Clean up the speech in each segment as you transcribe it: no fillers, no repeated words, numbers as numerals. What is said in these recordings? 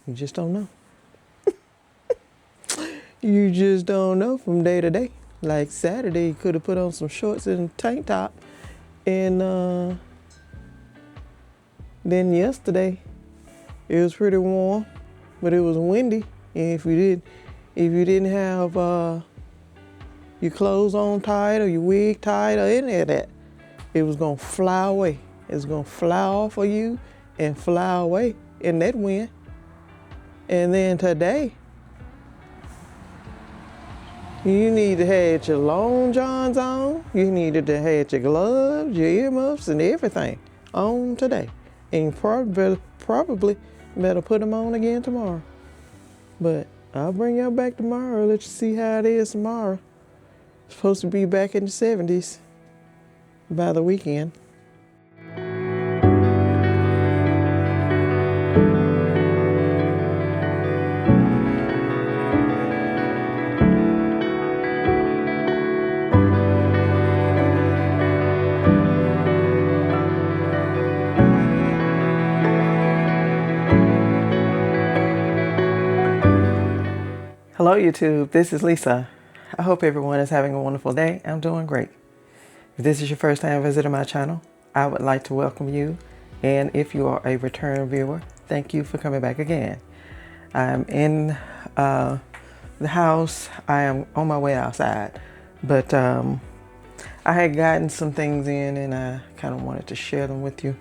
You just don't know. You just don't know from day to day. Like Saturday, you could have put on some shorts and a tank top. And then yesterday, it was pretty warm, but it was windy. And if you didn't have your clothes on tight or your wig tight or any of that, it was gonna fly away. It was gonna fly off of you and fly away in that wind. And then today, you need to have your long johns on. You needed to have your gloves, your earmuffs, and everything on today. And probably better put them on again tomorrow. But I'll bring y'all back tomorrow. Let you see how it is tomorrow. It's supposed to be back in the 70s by the weekend. Hello YouTube, this is Lisa. I hope everyone is having a wonderful day. I'm doing great. If this is your first time visiting my channel, I would like to welcome you. And if you are a return viewer, thank you for coming back again. I'm in the house. I am on my way outside. But I had gotten some things in and I kind of wanted to share them with you.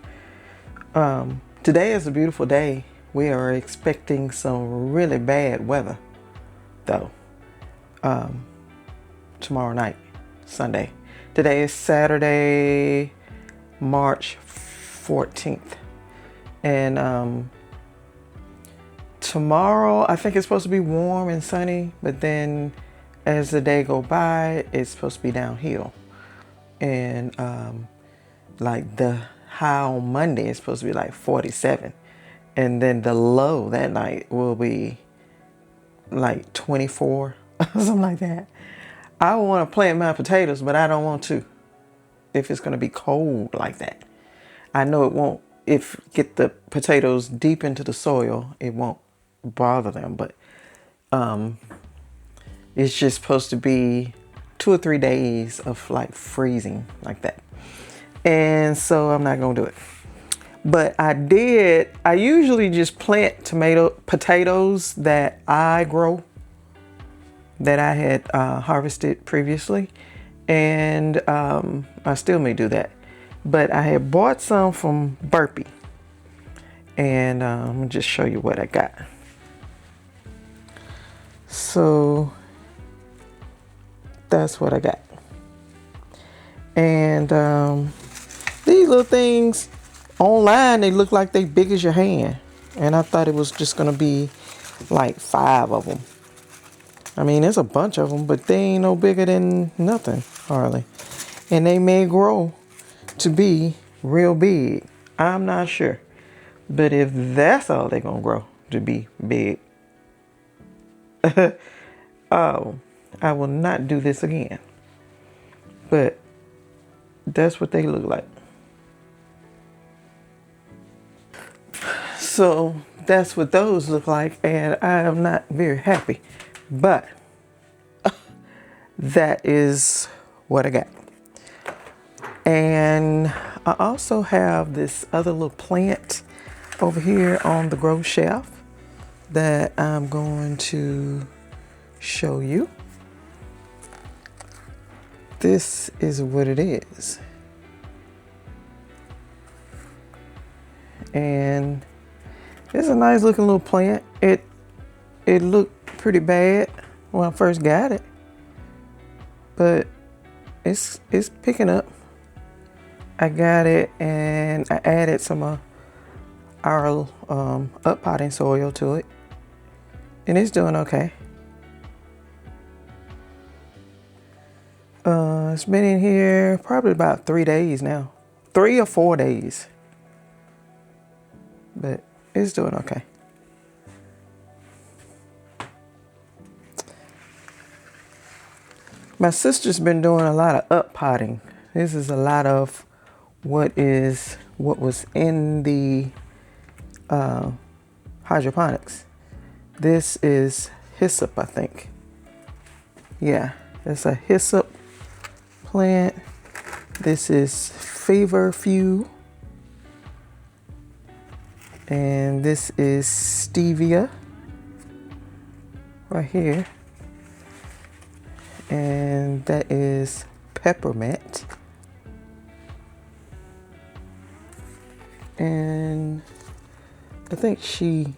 Today is a beautiful day. We are expecting some really bad weather though. Tomorrow night, Sunday. Today is Saturday, March 14th. And tomorrow, I think it's supposed to be warm and sunny, but then as the day go by, it's supposed to be downhill. And like the high on Monday is supposed to be like 47. And then the low that night will be like 24, something like that. I want to plant my potatoes, but I don't want to if it's going to be cold like that. I know it won't, if get the potatoes deep into the soil, it won't bother them, but it's just supposed to be 2 or 3 days of like freezing like that. And so I'm not going to do it. But I usually just plant potatoes that I grow, that I had harvested previously. And I still may do that. But I had bought some from Burpee. And I'm going to just show you what I got. So that's what I got. And these little things, online, they look like they big as your hand. And I thought it was just going to be like 5 of them. I mean, there's a bunch of them, but they ain't no bigger than nothing, hardly. And they may grow to be real big. I'm not sure. But if that's all they're going to grow to be big, oh, I will not do this again. But that's what they look like. So that's what those look like, and I am not very happy, but that is what I got. And I also have this other little plant over here on the grow shelf that I'm going to show you. This is what it is. And it's a nice looking little plant. It looked pretty bad when I first got it, but it's picking up. I got it and I added some of our up potting soil to it, and it's doing okay. It's been in here probably about 3 days now, 3 or 4 days, but it's doing okay. My sister's been doing a lot of up potting. This is a lot of what was in the hydroponics. This is hyssop, I think. Yeah, it's a hyssop plant. This is feverfew. And this is stevia right here. And that is peppermint. And I think she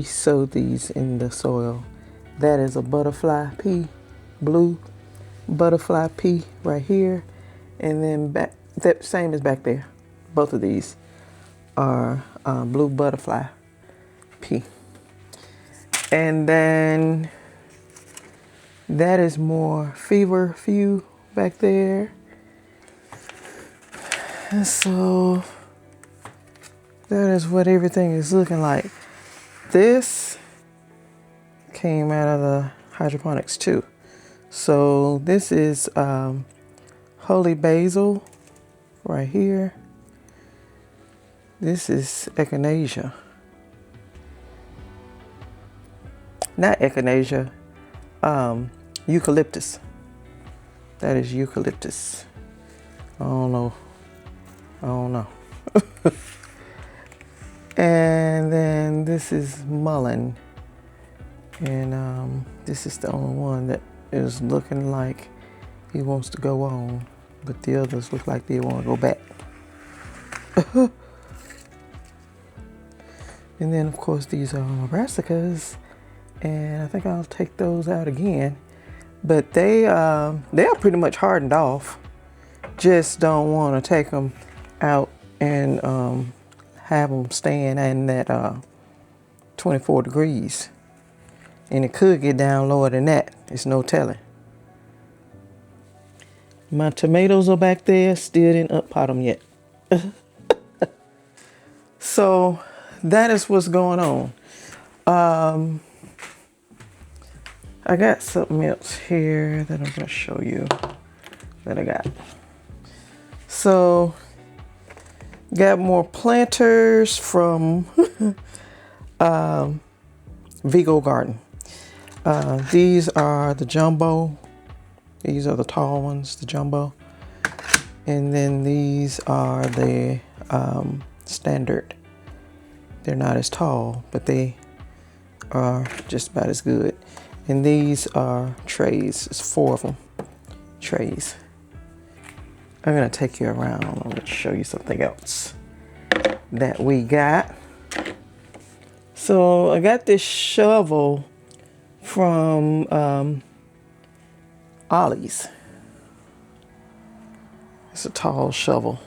sowed these in the soil. That is a butterfly pea, blue butterfly pea right here. And then that same is back there. Both of these are blue butterfly pea. And then that is more feverfew back there. And so that is what everything is looking like. This came out of the hydroponics too. So this is holy basil right here. This is echinacea. Not echinacea, eucalyptus. That is eucalyptus. I don't know. And then this is mullein. And this is the only one that is looking like he wants to go on, but the others look like they want to go back. And then of course these are brassicas, and I think I'll take those out again. But they are pretty much hardened off. Just don't want to take them out and have them staying in that 24 degrees. And it could get down lower than that. It's no telling. My tomatoes are back there. Still didn't up-pot them yet. So that is what's going on. I got something else here that I'm going to show you that I got. So got more planters from Vego Garden. These are the jumbo. These are the tall ones, the jumbo. And then these are the standard. They're not as tall, but they are just about as good. And these are trays. It's 4 of them, trays. I'm gonna take you around. I'm gonna show you something else that we got. So I got this shovel from Ollie's. It's a tall shovel.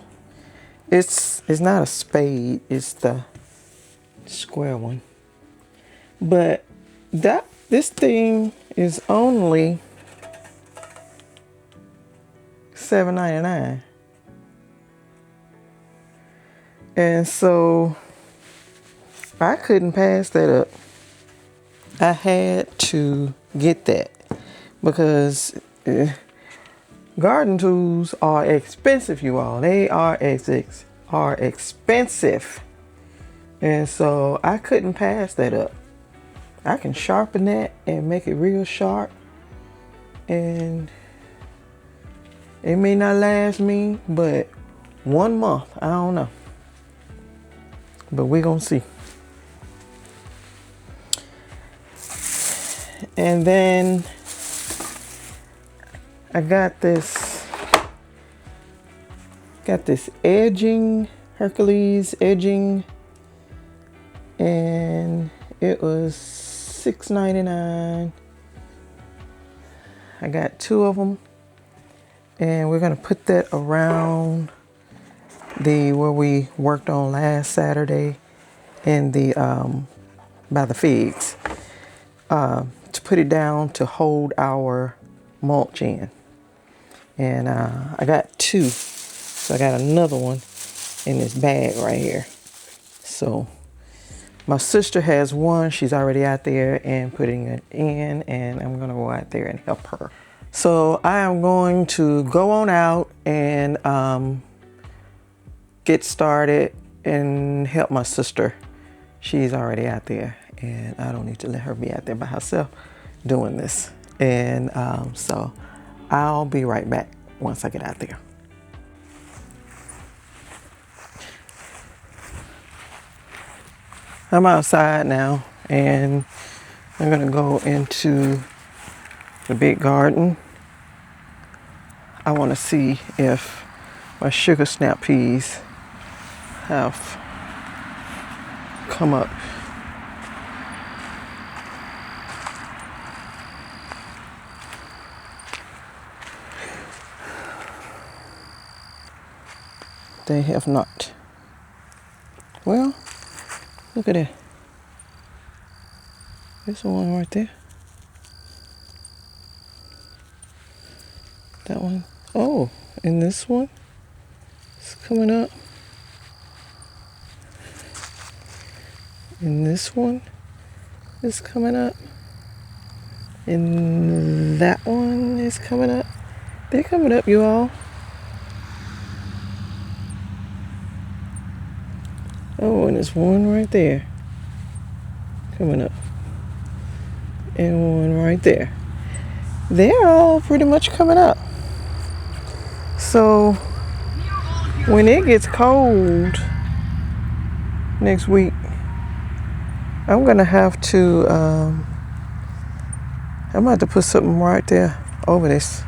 It's not a spade, it's the square one. But this thing is only $7.99. And so I couldn't pass that up. I had to get that because garden tools are expensive, you all. They are expensive. And so I couldn't pass that up. I can sharpen that and make it real sharp. And it may not last me, but 1 month, I don't know. But we're gonna see. And then I got this edging, Hercules edging, and it was $6.99. I got 2 of them, and we're gonna put that around where we worked on last Saturday in the by the figs, to put it down to hold our mulch in. And I got 2, so I got another one in this bag right here. So my sister has one. She's already out there and putting it in, and I'm gonna go out there and help her. So I am going to go on out and get started and help my sister she's already out there, and I don't need to let her be out there by herself doing this. And so I'll be right back once I get out there. I'm outside now, and I'm gonna go into the big garden. I want to see if my sugar snap peas have come up. They have not. Well, look at that. There's one right there. That one. Oh, and this one is coming up. And this one is coming up. And that one is coming up. They're coming up, you all. Oh, and there's one right there coming up. And one right there. They're all pretty much coming up. So when it gets cold next week, I'm gonna have to I'm gonna have to put something right there over this.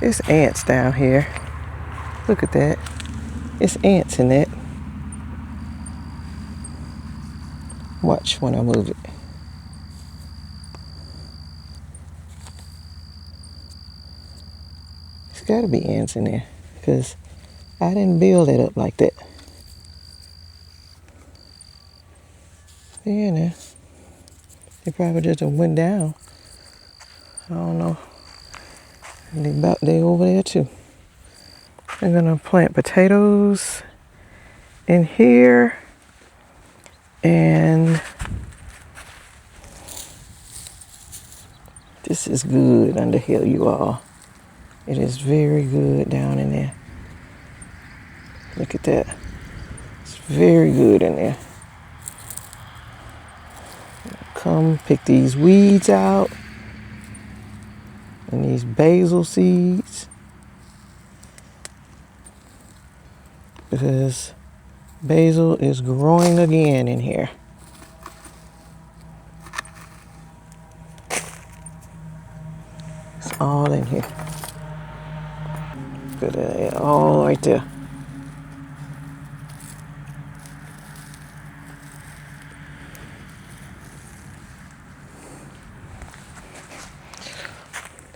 It's ants down here. Look at that. It's ants in that. Watch when I move it. It's gotta be ants in there, because I didn't build it up like that. Yeah, now they probably just went down. I don't know. They over there too. I'm gonna plant potatoes in here, and this is good under here, you all. It is very good down in there. Look at that. It's very good in there. Come pick these weeds out and these basil seeds, because basil is growing again in here. It's all in here. Look at that, all right there.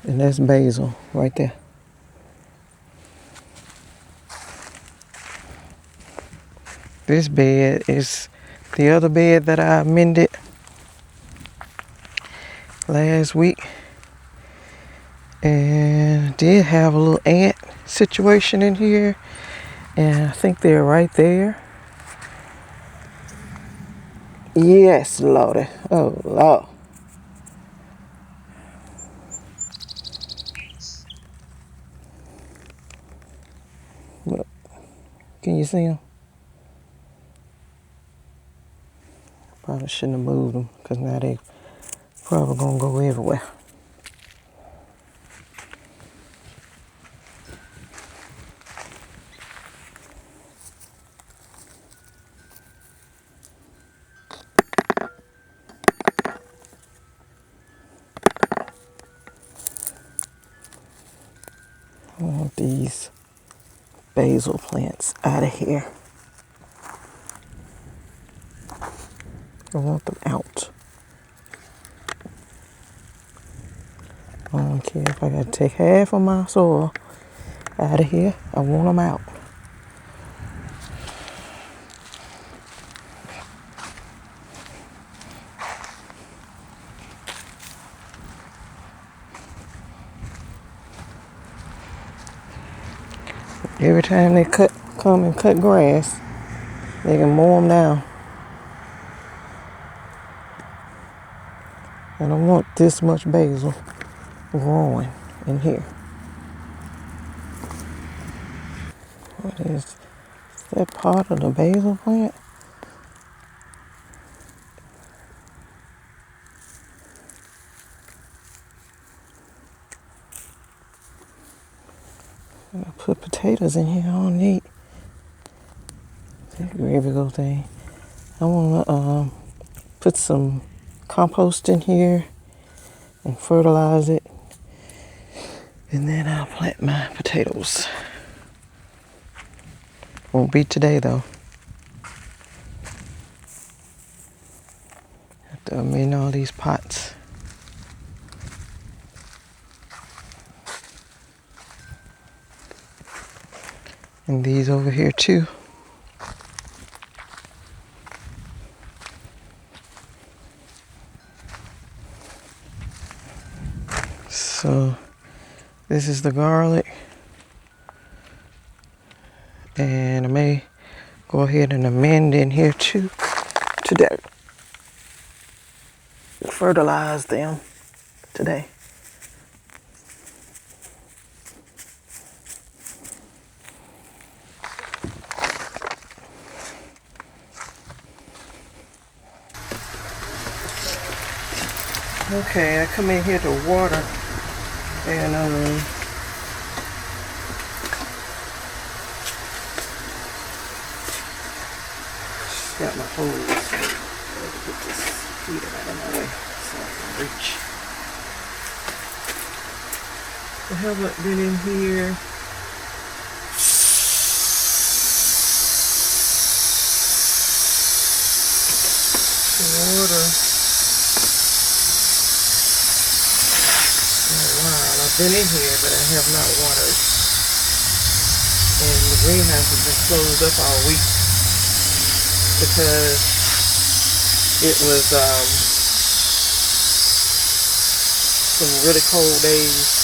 And that's basil right there. This bed is the other bed that I mended last week. And did have a little ant situation in here. And I think they're right there. Yes, Lordy. Oh, Lord. Look, can you see them? Probably shouldn't have moved them, because now they probably gonna go everywhere. I want these basil plants out of here. I want them out. I don't care if I gotta take half of my soil out of here. I want them out. Every time they come and cut grass, they can mow them down. I don't want this much basil growing in here. What is that part of the basil plant? I'm gonna put potatoes in here. I don't need that gravy go thing. I wanna put some compost in here and fertilize it. And then I'll plant my potatoes. Won't be today though. Have to amend all these pots. And these over here too. So this is the garlic. And I may go ahead and amend in here too today. Fertilize them today. Okay, I come in here to water and got my hose. Put this heater out of my way so I can reach. I haven't been in here. To water in a while. I've been in here, but I have not watered. And the greenhouse has been closed up all week because it was some really cold days.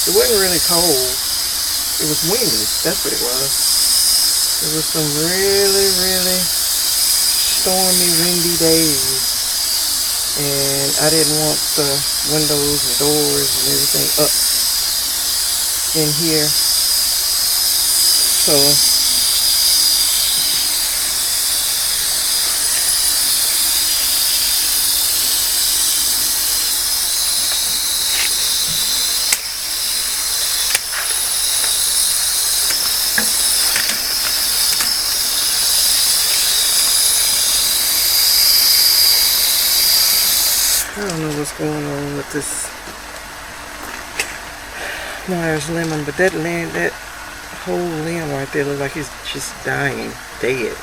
It wasn't really cold. It was windy. That's what it was. It was some really, really stormy, windy days. And I didn't want the windows and doors and everything up in here. So I don't know what's going on with this Myers lemon, but that whole limb right there looks like it's just dying, dead.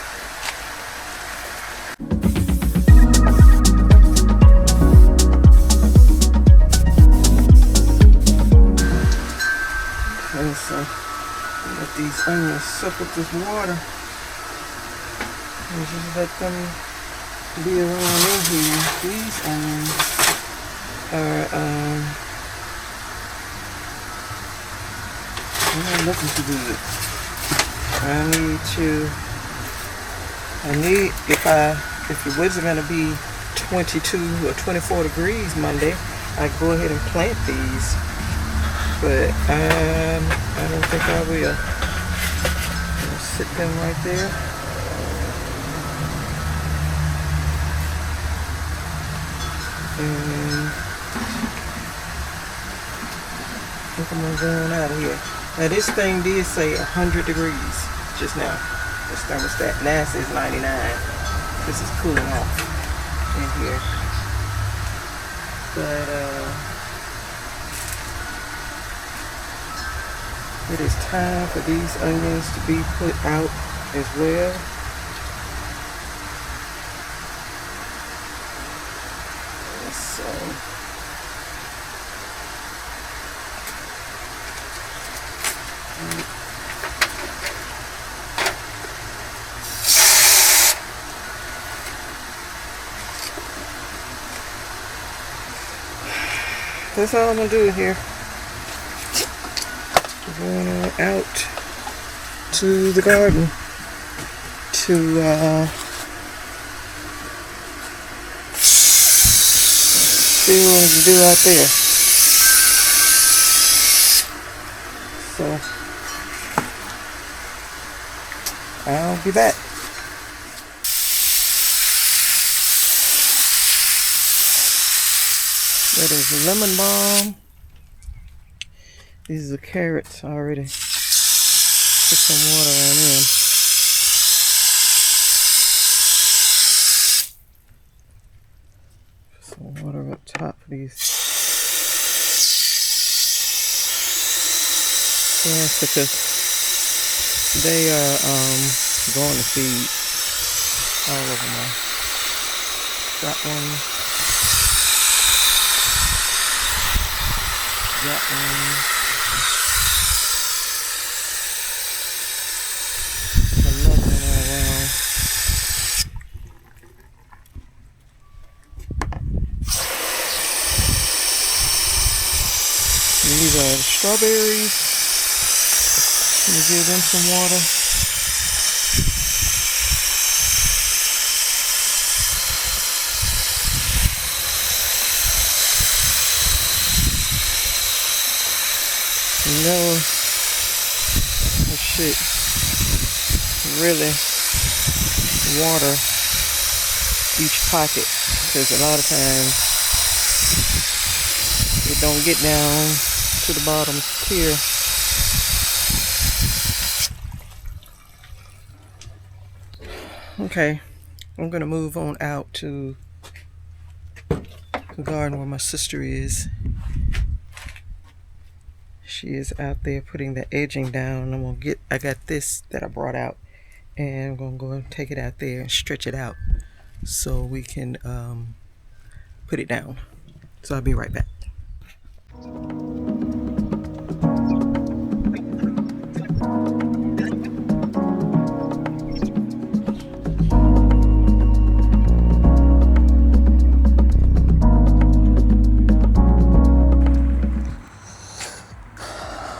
And so let these onions suck up this water and just let them be around in here. These onions are I'm not looking too good. If it wasn't gonna be 22 or 24 degrees Monday, I'd go ahead and plant these. But I don't think I will. I'll sit them right there. And I think I'm gonna go on out of here. Now this thing did say 100 degrees just now. This thermostat. Now it says 99. This is cooling off in here. But it is time for these onions to be put out as well. So that's all I'm gonna do here. Going on out to the garden to see what we can do out there. So I'll be back. That is lemon balm. These are carrots. I already put some water on them. Put some water up top for these plants because they are going to feed all over my. Got one. Got one. Another one all around. And these are the strawberries. Let me give them some water. No, I should really water each pocket because a lot of times it don't get down to the bottom tier. Okay, I'm gonna move on out to the garden where my sister is. She is out there putting the edging down. I got this that I brought out, and I'm gonna go and take it out there and stretch it out so we can put it down. So I'll be right back.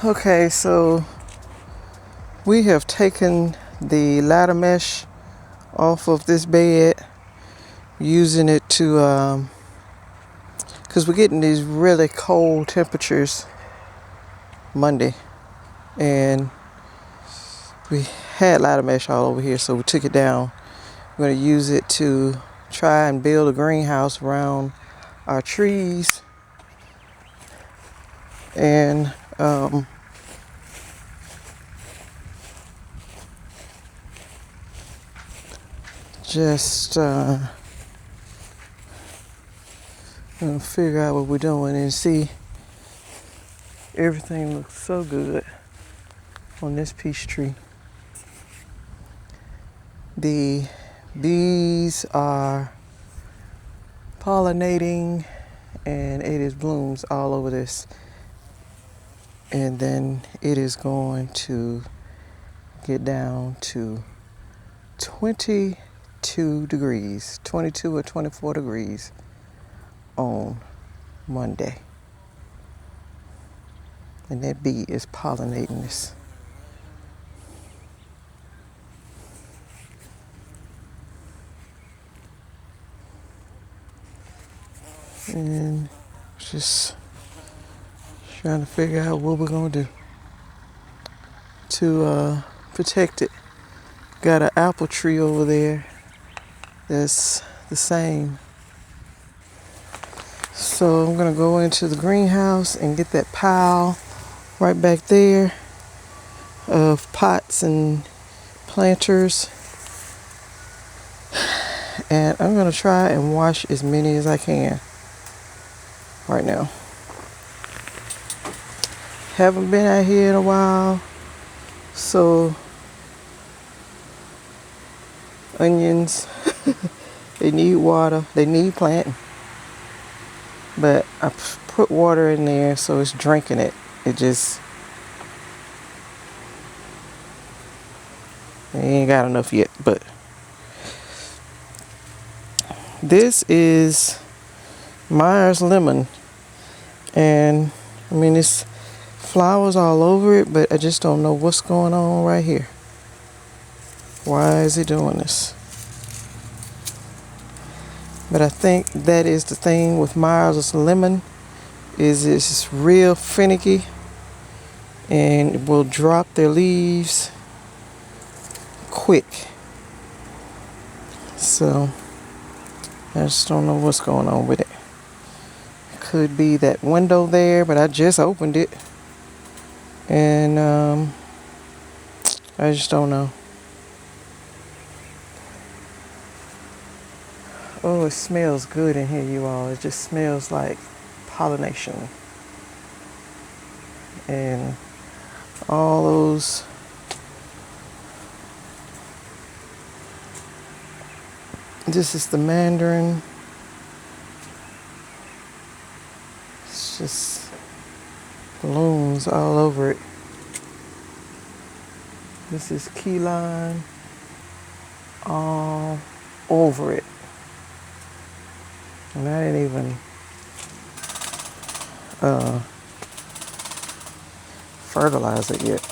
Okay, so we have taken the ladder mesh off of this bed, using it to because we're getting these really cold temperatures Monday, and we had ladder mesh all over here, so we took it down. We're going to use it to try and build a greenhouse around our trees, and just gonna figure out what we're doing and see. Everything looks so good on this peach tree. The bees are pollinating, and it is blooms all over this. And then it is going to get down to 22 degrees, 22 or 24 degrees on Monday. And that bee is pollinating this. And just trying to figure out what we're gonna do to protect it. Got an apple tree over there that's the same. So I'm gonna go into the greenhouse and get that pile right back there of pots and planters. And I'm gonna try and wash as many as I can right now. Haven't been out here in a while, so onions, they need water, they need planting. But I put water in there so it's drinking it. It ain't got enough yet, but this is Myers lemon, and I mean it's flowers all over it, but I just don't know what's going on right here. Why is it doing this? But I think that is the thing with Myers lemon, is it's real finicky and will drop their leaves quick. So I just don't know what's going on with it. could be that window there, but I just opened it. And I just don't know. Oh, it smells good in here, you all. It just smells like pollination. And all those this is the mandarin. It's just balloons all over it. This is key lime all over it. And I didn't even fertilize it yet.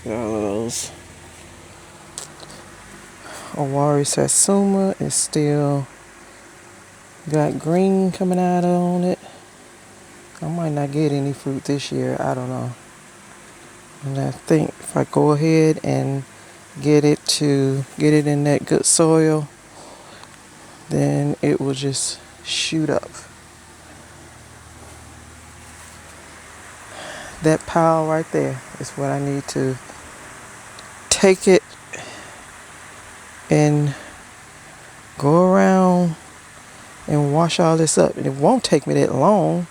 Got all of those. Owari Satsuma is still got green coming out on it. I might not get any fruit this year. I don't know. And I think if I go ahead and get it in that good soil, then it will just shoot up. That pile right there is what I need to take it and go around and wash all this up. And it won't take me that long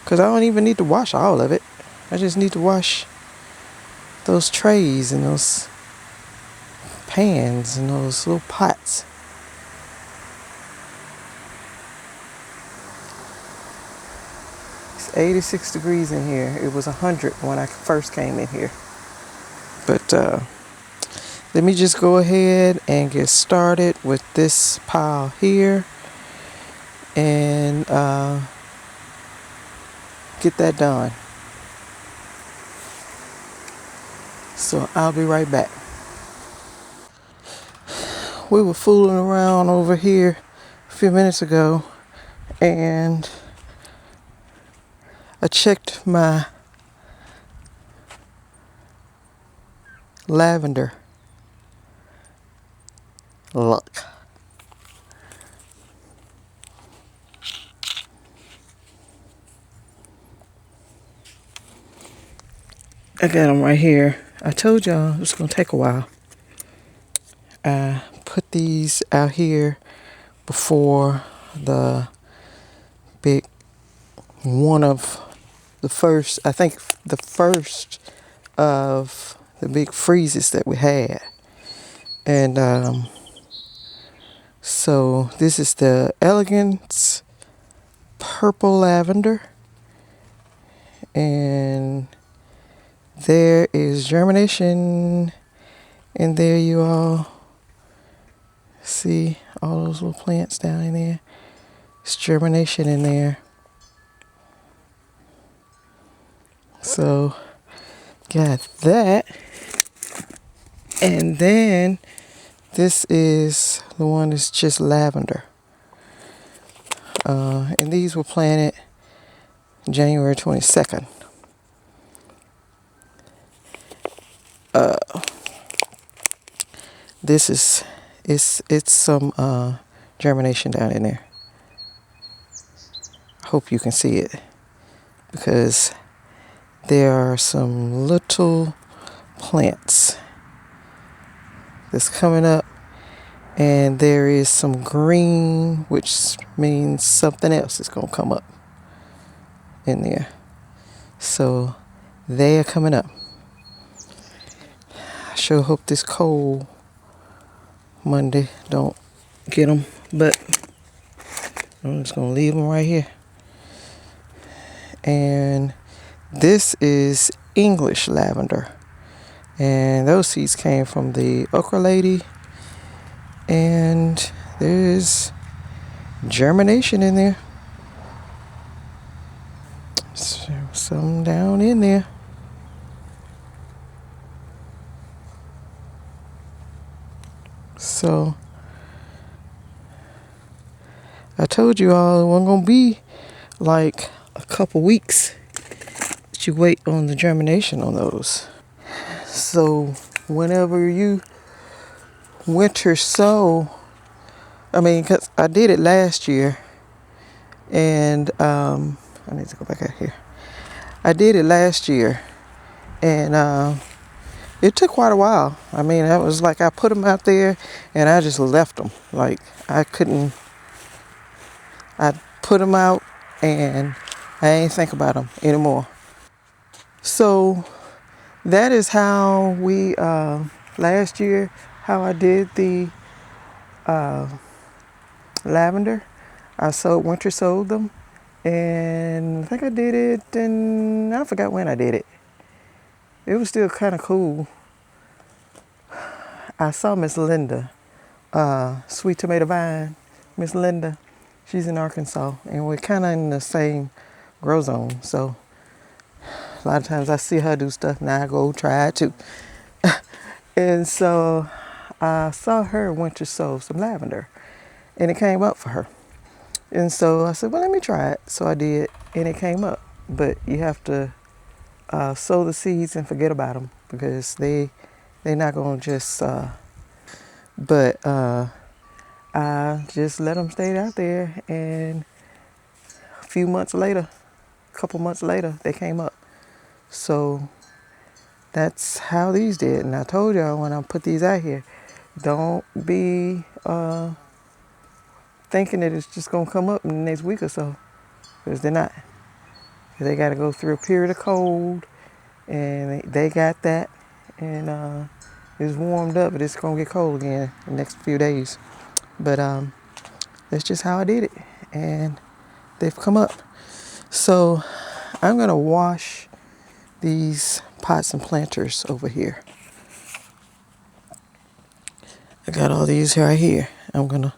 because I don't even need to wash all of it. I just need to wash those trays and those pans and those little pots. It's 86 degrees in here. It was 100 when I first came in here. But let me just go ahead and get started with this pile here and get that done. So I'll be right back. We were fooling around over here a few minutes ago and I checked my lavender luck. I got them right here. I told y'all it was going to take a while. I put these out here before the big one of the first, I think the first of the big freezes that we had. And so this is the Elegance Purple Lavender. And there is germination in there, you all. See all those little plants down in there? It's germination in there. So, got that. And then this is the one that's just lavender. And these were planted January 22nd. This is it's some germination down in there. I hope you can see it because there are some little plants that's coming up, and there is some green, which means something else is going to come up in there. So they are coming up. I sure hope this cold Monday don't get them, but I'm just going to leave them right here. And this is English lavender. And those seeds came from the okra lady. And there's germination in there. Some down in there. So I told you all it wasn't going to be like a couple weeks that you wait on the germination on those. So whenever you winter sow, I mean, because I did it last year And I need to go back out here. I did it last year, and it took quite a while. I mean, it was like I put them out there and I just left them. Like I put them out and I ain't think about them anymore. So that is how we, last year, how I did the lavender. I winter sowed them, and I think I did it, and I forgot when I did it. It was still kind of cool. I saw Miss Linda, Sweet Tomato Vine, Miss Linda. She's in Arkansas, and we're kind of in the same grow zone. So a lot of times I see her do stuff, now I go try it too. And so I saw her winter sow some lavender, and it came up for her. And so I said, well, let me try it. So I did, and it came up. But you have to sow the seeds and forget about them, because they're not going to just, I just let them stay out there, and a couple months later, they came up. So that's how these did. And I told y'all when I put these out here, don't be thinking that it's just going to come up in the next week or so, because they're not. They got to go through a period of cold, and they got that, and it's warmed up, but it's going to get cold again the next few days. But that's just how I did it, and they've come up. So I'm going to wash these pots and planters over here. I got all these right here. I'm going to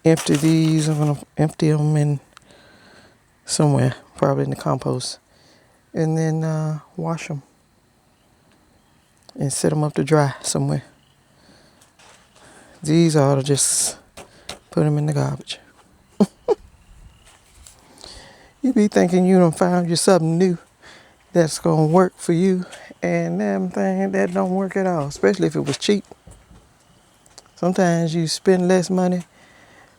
empty these. I'm going to empty them in somewhere, probably in the compost, and then wash them and set them up to dry somewhere. These ought to just put them in the garbage. You be thinking you done found you something new that's gonna work for you, and them thing that don't work at all, especially if it was cheap. Sometimes you spend less money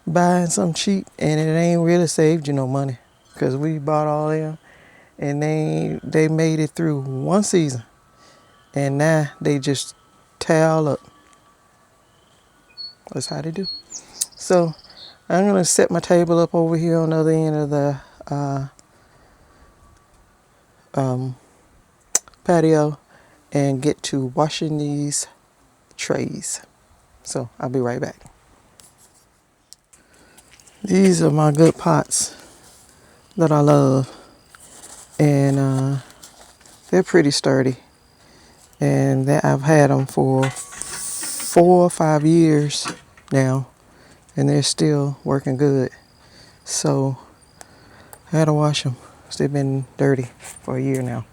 buying something cheap, and it ain't really saved you no money, because we bought all them, and they made it through one season, and now they just tear all up. That's how they do. So I'm gonna set my table up over here on the other end of the patio and get to washing these trays. So I'll be right back. These are my good pots that I love, and they're pretty sturdy, and I've had them for 4 or 5 years now, and they're still working good. So I had to wash them. They've been dirty for a year now.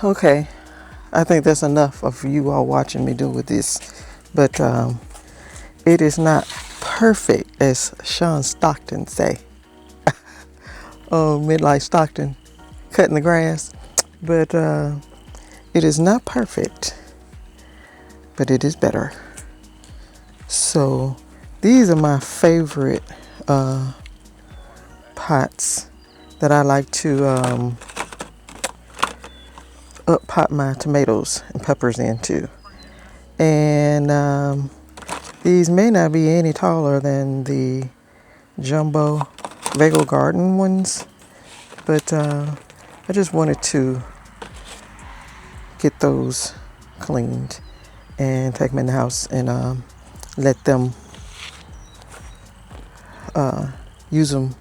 Okay, I think that's enough of you all watching me do with this, but it is not perfect, as Sean Stockton say. Midlife Stockton, cutting the grass, but it is not perfect, but it is better. So these are my favorite pots that I like to up pot my tomatoes and peppers into. And these may not be any taller than the jumbo Vego Garden ones, But I just wanted to get those cleaned and take them in the house and let them use them.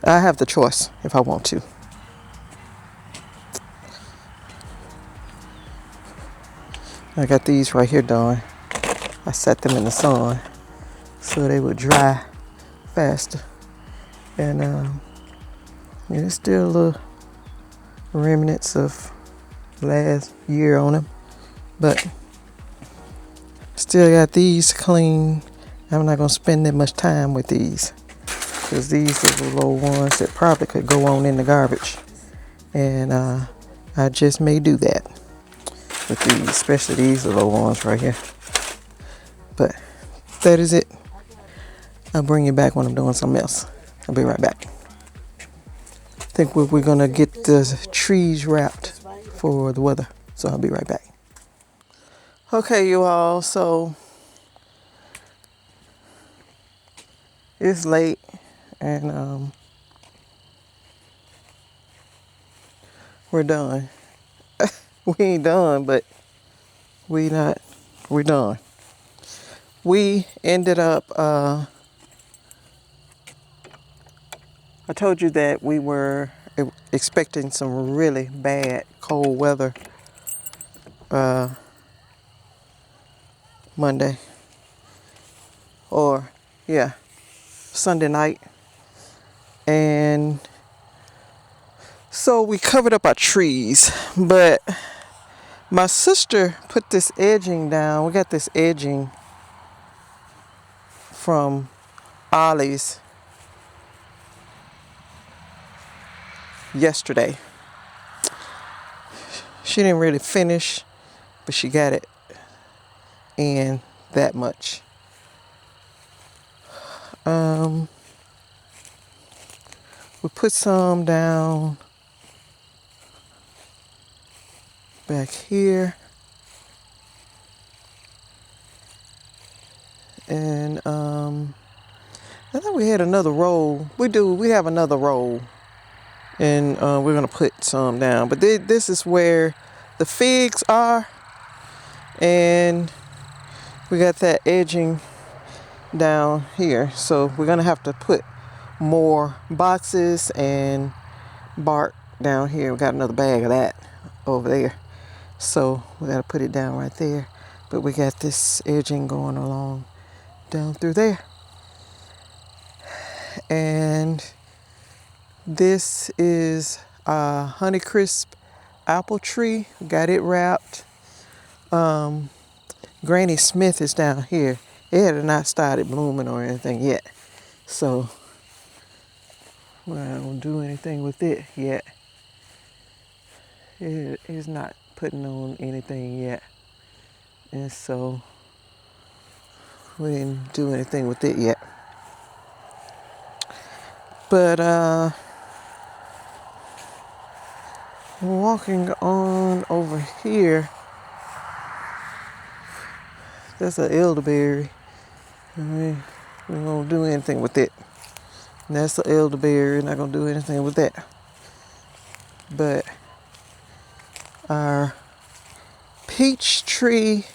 I have the choice if I want to. I got these right here done. I set them in the sun so they would dry faster. And there's still little remnants of last year on them, but still got these clean. I'm not gonna spend that much time with these because these are the little ones that probably could go on in the garbage, and I just may do that with these, especially these little ones right here. But that is it. I'll bring you back when I'm doing something else. I'll be right back. I think we're gonna get the trees wrapped for the weather, so I'll be right back. Okay, you all, so it's late and we're done. We ain't done, but we're done. We ended up, I told you that we were expecting some really bad cold weather Monday, or yeah, Sunday night. And so we covered up our trees, but my sister put this edging down. We got this edging from Ollie's yesterday. She didn't really finish, but she got it in that much. We put some down back here, and I thought we had another roll. We have another roll, and we're gonna put some down. But this is where the figs are, and we got that edging down here. So we're gonna have to put more boxes and bark down here. We got another bag of that over there, so we got to put it down right there. But we got this edging going along down through there, and this is a Honeycrisp apple tree. Got it wrapped. Granny Smith is down here. It had not started blooming or anything yet, so we're not gonna do anything with it yet. It is not putting on anything yet, and so we didn't do anything with it yet. But walking on over here, that's an elderberry. We don't gonna do anything with it. And that's the elderberry. Not gonna do anything with that. But our peach tree,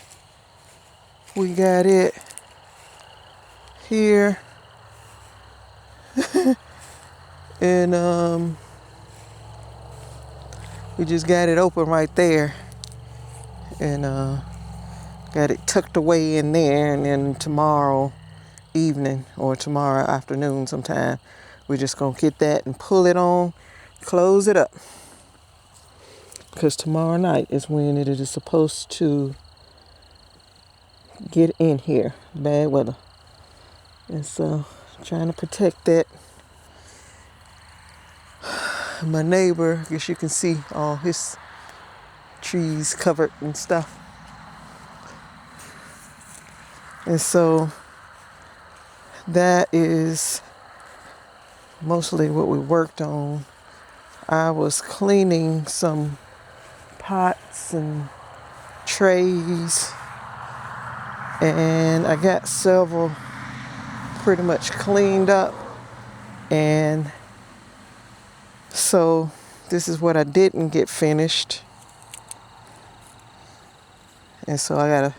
we got it here, and we just got it open right there, and got it tucked away in there. And then tomorrow evening or tomorrow afternoon sometime, we're just gonna get that and pull it on, close it up, because tomorrow night is when it is supposed to get in here, bad weather. And so trying to protect that. My neighbor, I guess you can see all his trees covered and stuff. And so that is mostly what we worked on. I was cleaning some pots and trays, and I got several pretty much cleaned up, and So this is what I didn't get finished. And so I gotta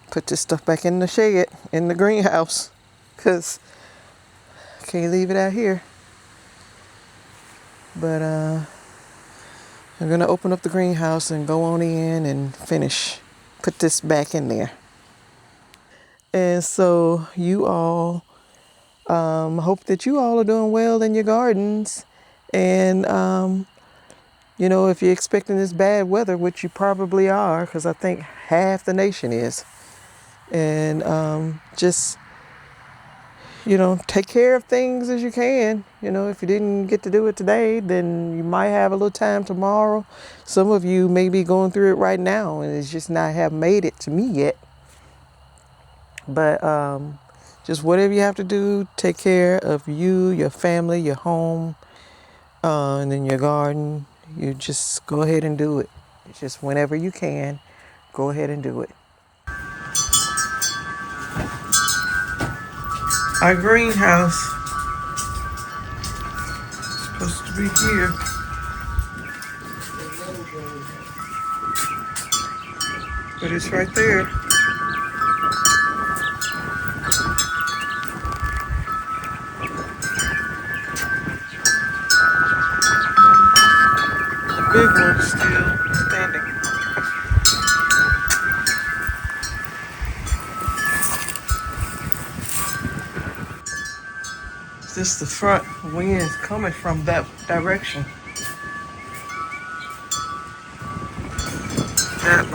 put this stuff back in the shed, in the greenhouse, because I can't leave it out here. But I'm gonna open up the greenhouse and go on in and finish, put this back in there. And so you all, hope that you all are doing well in your gardens. And, if you're expecting this bad weather, which you probably are, because I think half the nation is, and just, take care of things as you can. If you didn't get to do it today, then you might have a little time tomorrow. Some of you may be going through it right now, and it's just not have made it to me yet. But just whatever you have to do, take care of you, your family, your home, and then your garden. You just go ahead and do it. It's just whenever you can, go ahead and do it. Our greenhouse is supposed to be here. But it's right there. Big one still standing. This the front wind is coming from that direction. That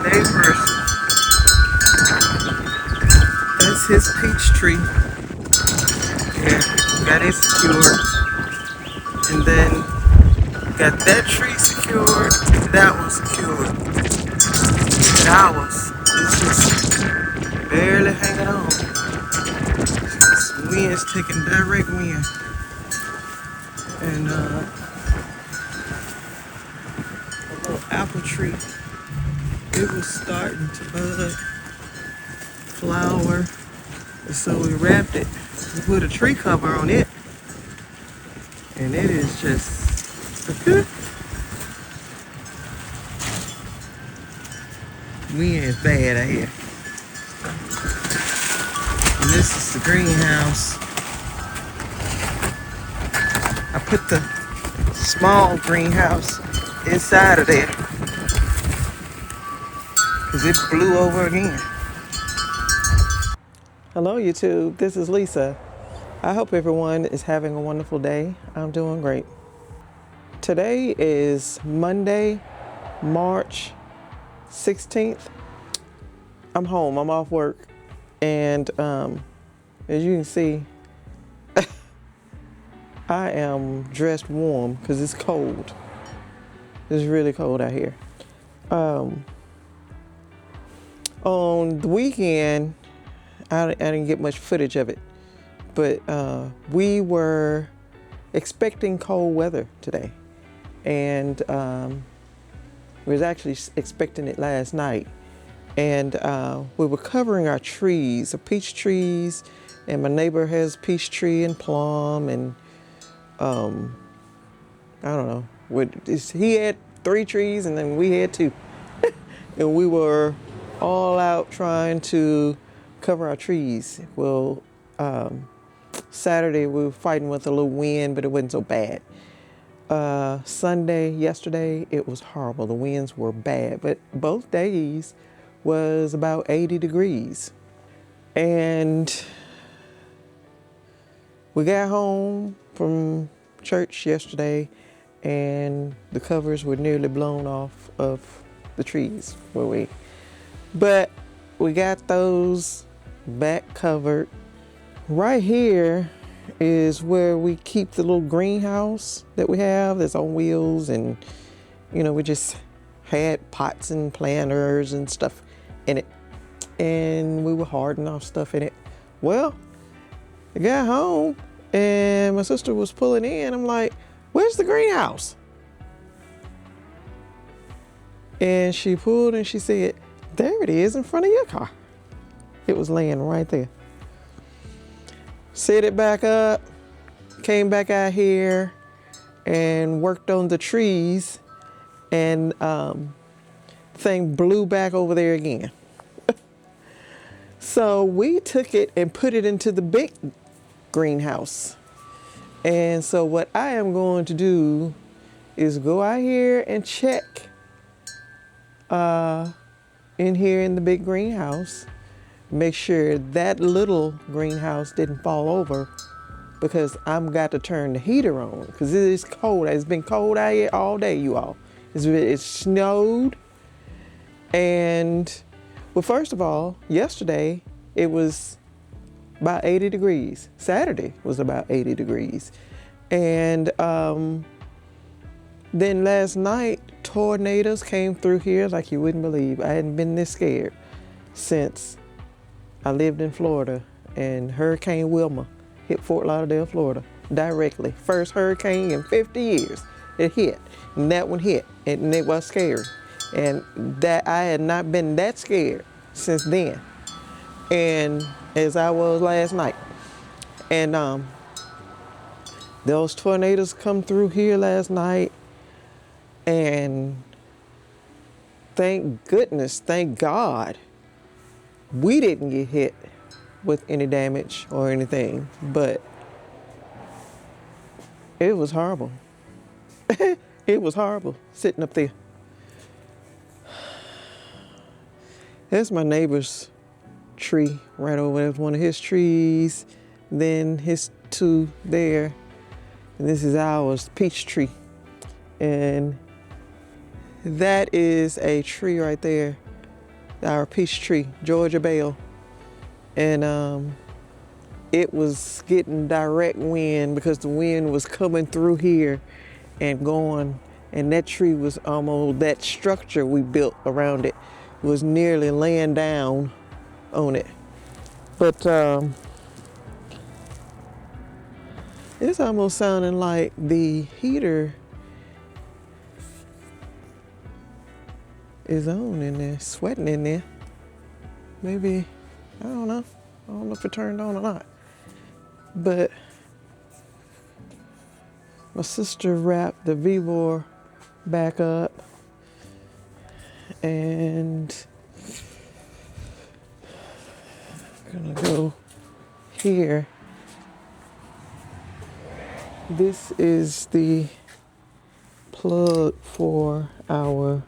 neighbor's, that's his peach tree. Yeah, got it secured. And then got that tree secured, that one secured. And ours is just barely hanging on. This wind is taking direct wind. And a little apple tree, it was starting to bud, flower. And so we wrapped it, we put a tree cover on it. And it is just wind is bad out here. And this is the greenhouse. I put the small greenhouse inside of there because it blew over again. Hello YouTube, this is Lisa. I hope everyone is having a wonderful day. I'm doing great. Today is Monday, March 16th. I'm home, I'm off work. And as you can see, I am dressed warm because it's cold. It's really cold out here. On the weekend, I didn't get much footage of it, but we were expecting cold weather today. And we was actually expecting it last night. And we were covering our trees, the peach trees, and my neighbor has peach tree and plum, and I don't know, he had 3 trees and then we had 2. And we were all out trying to cover our trees. Well, Saturday we were fighting with a little wind, but it wasn't so bad. Yesterday, it was horrible. The winds were bad, but both days was about 80 degrees. And we got home from church yesterday and the covers were nearly blown off of the trees but we got those back covered. Right here is where we keep the little greenhouse that we have that's on wheels, and we just had pots and planters and stuff in it, and we were hardening our stuff in it. Well, I got home and my sister was pulling in. I'm like, where's the greenhouse? And she pulled and she said, there it is in front of your car. It was laying right there. Set it back up, came back out here, and worked on the trees, and thing blew back over there again. So we took it and put it into the big greenhouse. And so what I am going to do is go out here and check in here in the big greenhouse, make sure that little greenhouse didn't fall over, because I'm got to turn the heater on because it is cold. It's been cold out here all day, you all. It snowed, and well, first of all, yesterday it was about 80 degrees. Saturday was about 80 degrees. And then last night, tornadoes came through here like you wouldn't believe. I hadn't been this scared since I lived in Florida, and Hurricane Wilma hit Fort Lauderdale, Florida, directly. First hurricane in 50 years it hit, and that one hit, and it was scary. And that I had not been that scared since then, and as I was last night. And those tornadoes come through here last night, and thank goodness, thank God, we didn't get hit with any damage or anything, but it was horrible. It was horrible sitting up there. That's my neighbor's tree right over there. One of his trees, then his two there, and this is ours, peach tree. And that is a tree right there, our peach tree, Georgia Bale. And it was getting direct wind because the wind was coming through here and going, and that tree was almost, that structure we built around it was nearly laying down on it. But it's almost sounding like the heater is on in there, sweating in there. Maybe, I don't know. I don't know if it turned on or not. But my sister wrapped the V-board back up, and I'm gonna go here. This is the plug for our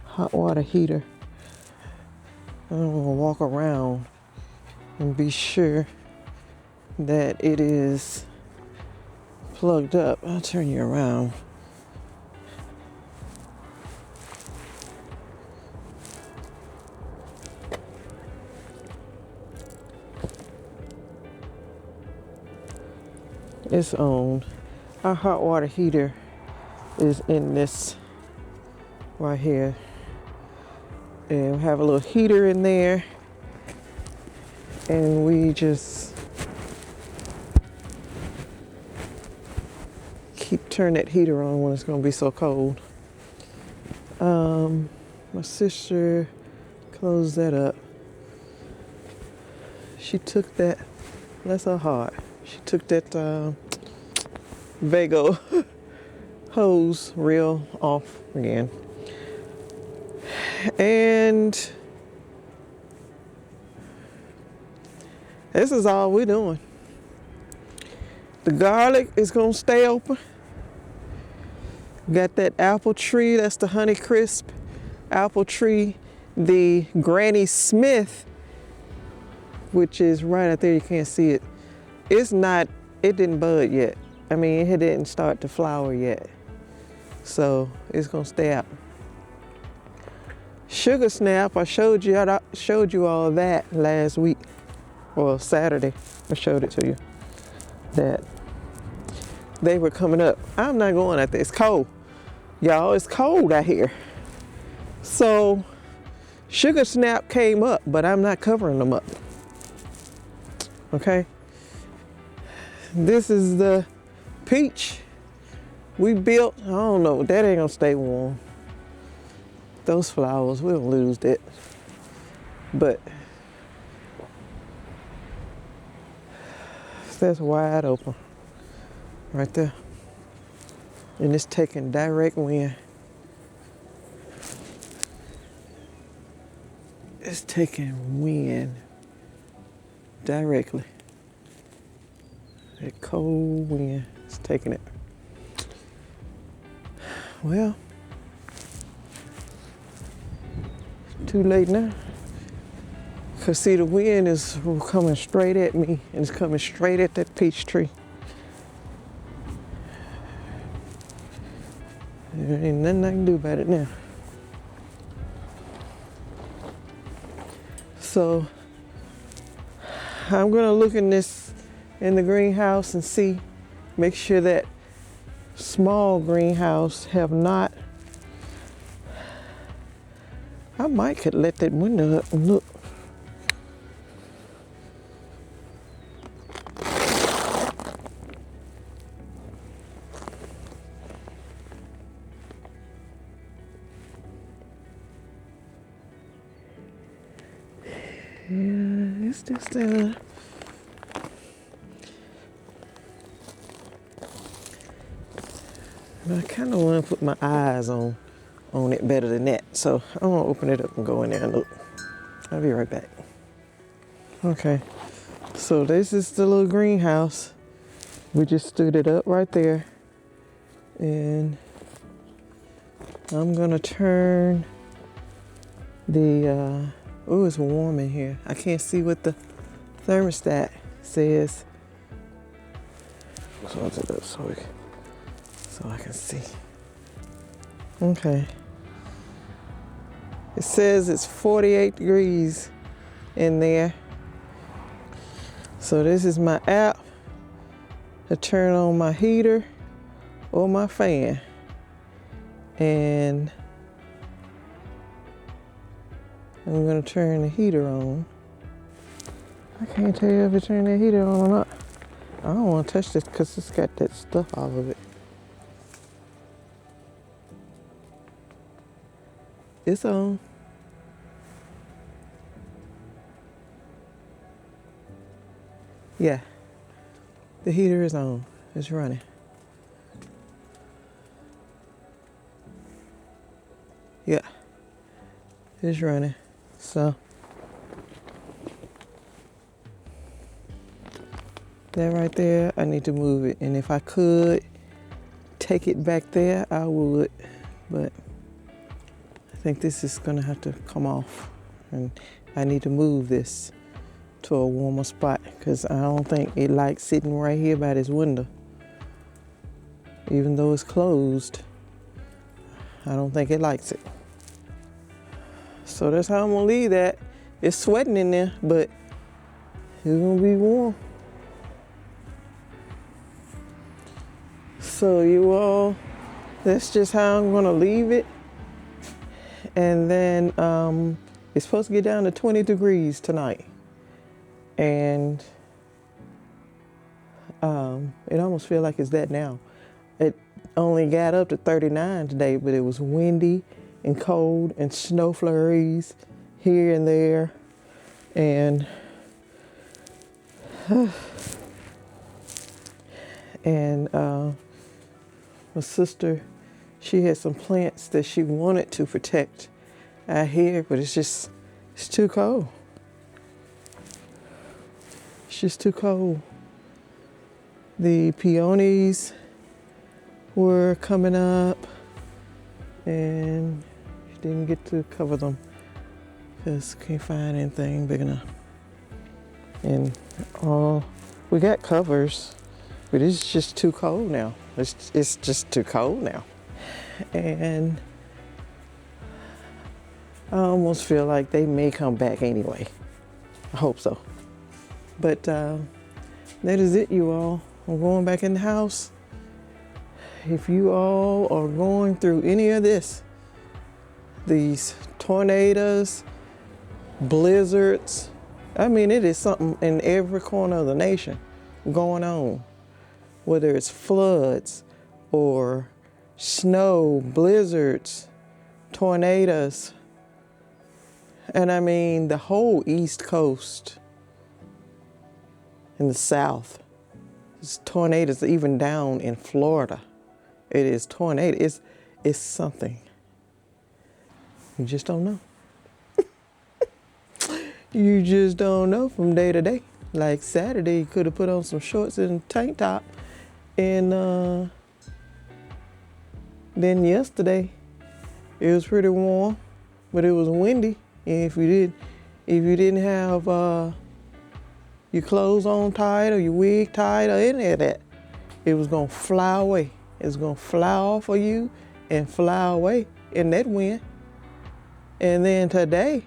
hot water heater. I'm gonna walk around and be sure that it is plugged up. I'll turn you around. It's on. Our hot water heater is in this right here. And we have a little heater in there. And we just turn that heater on when it's gonna be so cold. My sister closed that up. She took that, bless her heart, she took that Vego hose reel off again. And this is all we're doing. The garlic is gonna stay open. Got that apple tree, that's the Honeycrisp apple tree. The Granny Smith, which is right out there, you can't see it. It's not, it didn't bud yet. I mean, it didn't start to flower yet. So it's gonna stay out. Sugar Snap, I showed you all that last week. Well, Saturday, I showed it to you. That they were coming up. I'm not going out there, it's cold. Y'all, it's cold out here. So Sugar Snap came up, but I'm not covering them up. Okay? This is the peach we built. I don't know, that ain't gonna stay warm. Those flowers, we'll lose that. But that's wide open right there. And it's taking direct wind. It's taking wind directly. That cold wind is taking it. Well, too late now. Cause see, the wind is coming straight at me, and it's coming straight at that peach tree. There ain't nothing I can do about it now. So I'm gonna look in the greenhouse and see, make sure that small greenhouse have not. I might could let that window up and look. Yeah, it's just I kind of want to put my eyes on it better than that. So I'm gonna open it up and go in there and look. I'll be right back. Okay, so this is the little greenhouse. We just stood it up right there, and I'm gonna turn the oh, it's warm in here. I can't see what the thermostat says. So I'll do that so I can see. Okay. It says it's 48 degrees in there. So this is my app to turn on my heater or my fan. And I'm gonna turn the heater on. I can't tell you if it turned the heater on or not. I don't wanna touch this because it's got that stuff all of it. It's on. Yeah, the heater is on. It's running. Yeah, it's running. So that right there, I need to move it. And if I could take it back there, I would. But I think this is gonna have to come off. And I need to move this to a warmer spot because I don't think it likes sitting right here by this window. Even though it's closed, I don't think it likes it. So that's how I'm gonna leave that. It's sweating in there, but it's gonna be warm. So you all, that's just how I'm gonna leave it. And then it's supposed to get down to 20 degrees tonight. And it almost feels like it's that now. It only got up to 39 today, but it was windy and cold and snow flurries here and there. And my sister, she had some plants that she wanted to protect out here, but it's too cold. It's just too cold. The peonies were coming up and she didn't get to cover them because can't find anything big enough. And we got covers, but it's just too cold now. It's just too cold now. And I almost feel like they may come back anyway. I hope so. But that is it, you all. I'm going back in the house. If you all are going through any of this, these tornadoes, blizzards, I mean, it is something in every corner of the nation going on. Whether it's floods or snow, blizzards, tornadoes. And I mean, the whole East Coast in the South. There's tornadoes even down in Florida. It is tornado. It's something. You just don't know. You just don't know from day to day. Like Saturday, you could have put on some shorts and tank top, and then yesterday it was pretty warm, but it was windy. And if you didn't have your clothes on tight or your wig tight or any of that, it was gonna fly away. It's gonna fly off of you and fly away in that wind. And then today,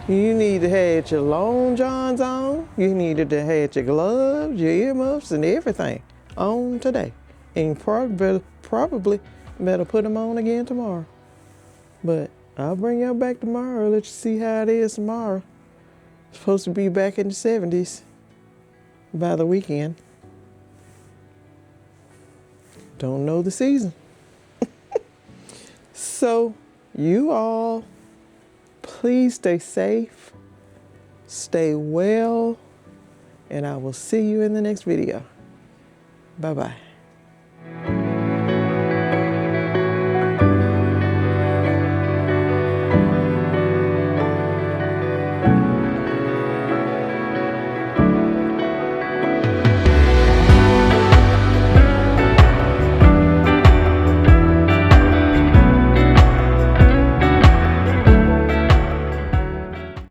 you need to have your long johns on. You needed to have your gloves, your earmuffs, and everything on today. And probably better put them on again tomorrow. But I'll bring y'all back tomorrow. Let you see how it is tomorrow. It's supposed to be back in the 70s by the weekend. Don't know the season. So you all, please stay safe, stay well, and I will see you in the next video. Bye-bye.